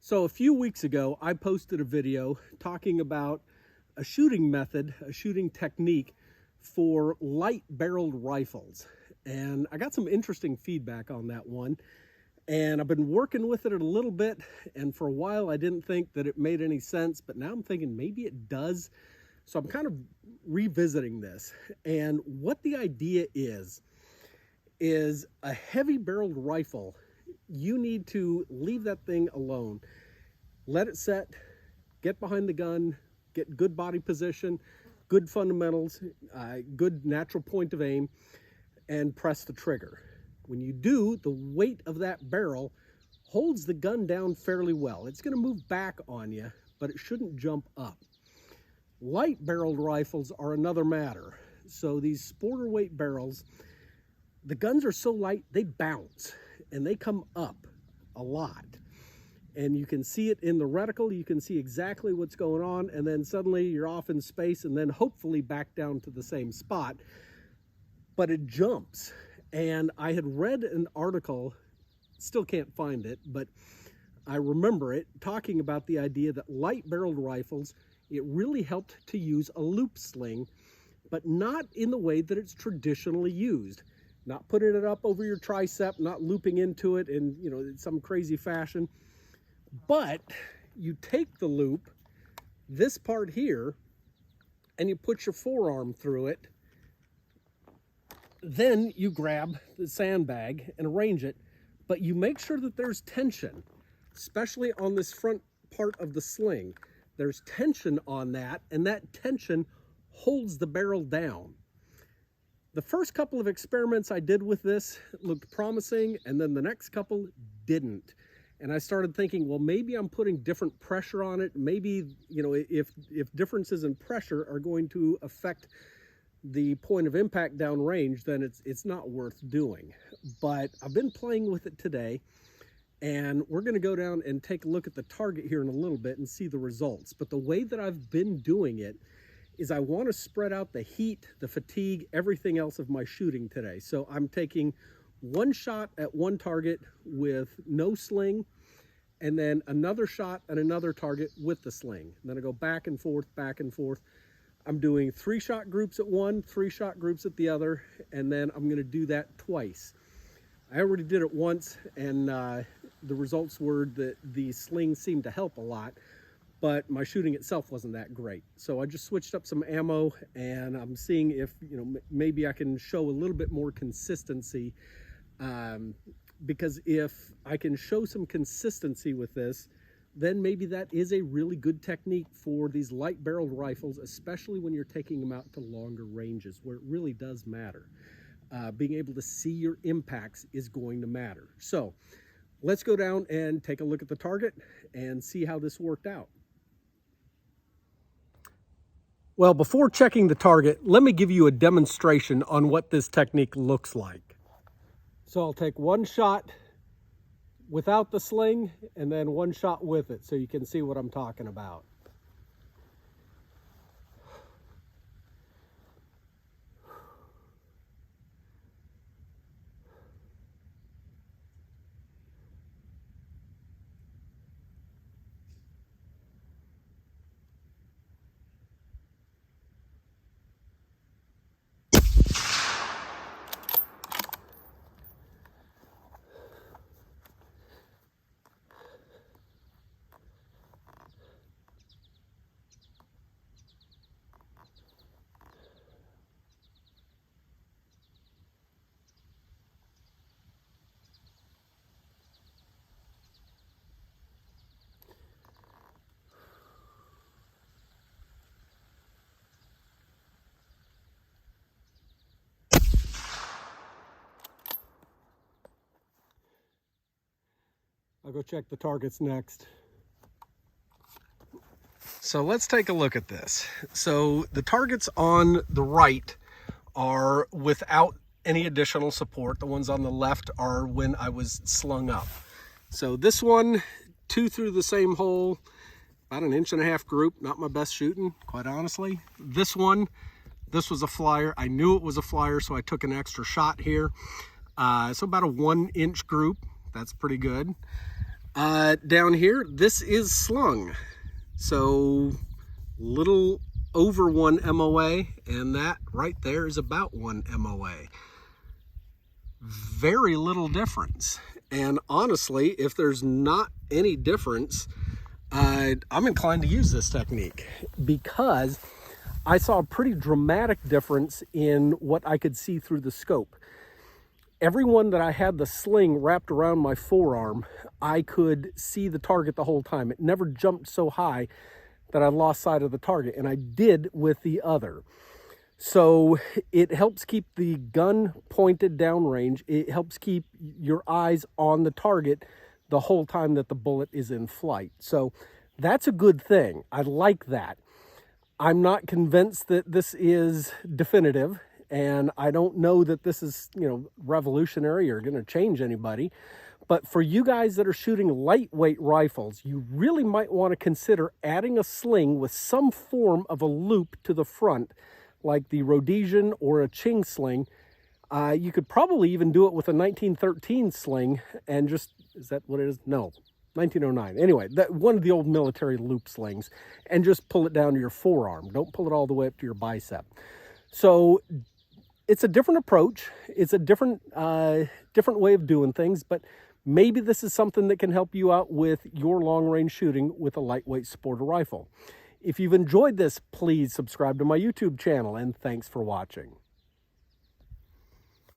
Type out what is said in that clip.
So a few weeks ago, I posted a video talking about a shooting method, a shooting technique for light-barreled rifles. And I got some interesting feedback on that one. And I've been working with it a little bit, and for a while I didn't think that it made any sense, but now I'm thinking maybe it does. So I'm kind of revisiting this. And what the idea is a heavy-barreled rifle, you need to leave that thing alone. Let it set, get behind the gun, get good body position, good fundamentals, good natural point of aim, and press the trigger. When you do, the weight of that barrel holds the gun down fairly well. It's going to move back on you, but it shouldn't jump up. Light-barreled rifles are another matter. So these sporter weight barrels, the guns are so light, they bounce, and they come up a lot. And you can see it in the reticle, you can see exactly what's going on, and then suddenly you're off in space and then hopefully back down to the same spot. But it jumps. And I had read an article, still can't find it, but I remember it, talking about the idea that light-barreled rifles, it really helped to use a loop sling, but not in the way that it's traditionally used. Not putting it up over your tricep, not looping into it in, some crazy fashion. But you take the loop, this part here, and you put your forearm through it. Then you grab the sandbag and arrange it, but you make sure that there's tension, especially on this front part of the sling. There's tension on that, and that tension holds the barrel down. The first couple of experiments I did with this looked promising, and then the next couple didn't. And I started thinking, well, maybe I'm putting different pressure on it. Maybe, if differences in pressure are going to affect the point of impact downrange, then it's not worth doing. But I've been playing with it today, and we're going to go down and take a look at the target here in a little bit and see the results. But the way that I've been doing it is I want to spread out the heat, the fatigue, everything else of my shooting today. So I'm taking one shot at one target with no sling, and then another shot at another target with the sling. And then I go back and forth, back and forth. I'm doing 3-shot groups at one, 3-shot groups at the other, and then I'm going to do that twice. I already did it once, and the results were that the sling seemed to help a lot, but my shooting itself wasn't that great. So I just switched up some ammo, and I'm seeing if maybe I can show a little bit more consistency, because if I can show some consistency with this, then maybe that is a really good technique for these light-barreled rifles, especially when you're taking them out to longer ranges, where it really does matter. Being able to see your impacts is going to matter. So let's go down and take a look at the target and see how this worked out. Well, before checking the target, let me give you a demonstration on what this technique looks like. So I'll take one shot without the sling and then one shot with it, so you can see what I'm talking about. I'll go check the targets next. So let's take a look at this. So the targets on the right are without any additional support. The ones on the left are when I was slung up. So this one, 2 through the same hole, about 1.5 inch group, not my best shooting, quite honestly. This one, this was a flyer. I knew it was a flyer, so I took an extra shot here. So about a 1 inch group, that's pretty good. Down here, this is slung. So little over 1 MOA, and that right there is about 1 MOA. Very little difference. And honestly, if there's not any difference, I'm inclined to use this technique because I saw a pretty dramatic difference in what I could see through the scope. Every one that I had the sling wrapped around my forearm, I could see the target the whole time. It never jumped so high that I lost sight of the target, and I did with the other. So it helps keep the gun pointed downrange. It helps keep your eyes on the target the whole time that the bullet is in flight. So that's a good thing. I like that. I'm not convinced that this is definitive, and I don't know that this is, revolutionary or going to change anybody. But for you guys that are shooting lightweight rifles, you really might want to consider adding a sling with some form of a loop to the front, like the Rhodesian or a Ching sling. You could probably even do it with a 1913 sling and just, is that what it is? No, 1909. Anyway, one of the old military loop slings, and just pull it down to your forearm. Don't pull it all the way up to your bicep. So it's a different approach. It's a different way of doing things, but maybe this is something that can help you out with your long-range shooting with a lightweight sporter rifle. If you've enjoyed this, please subscribe to my YouTube channel, and thanks for watching.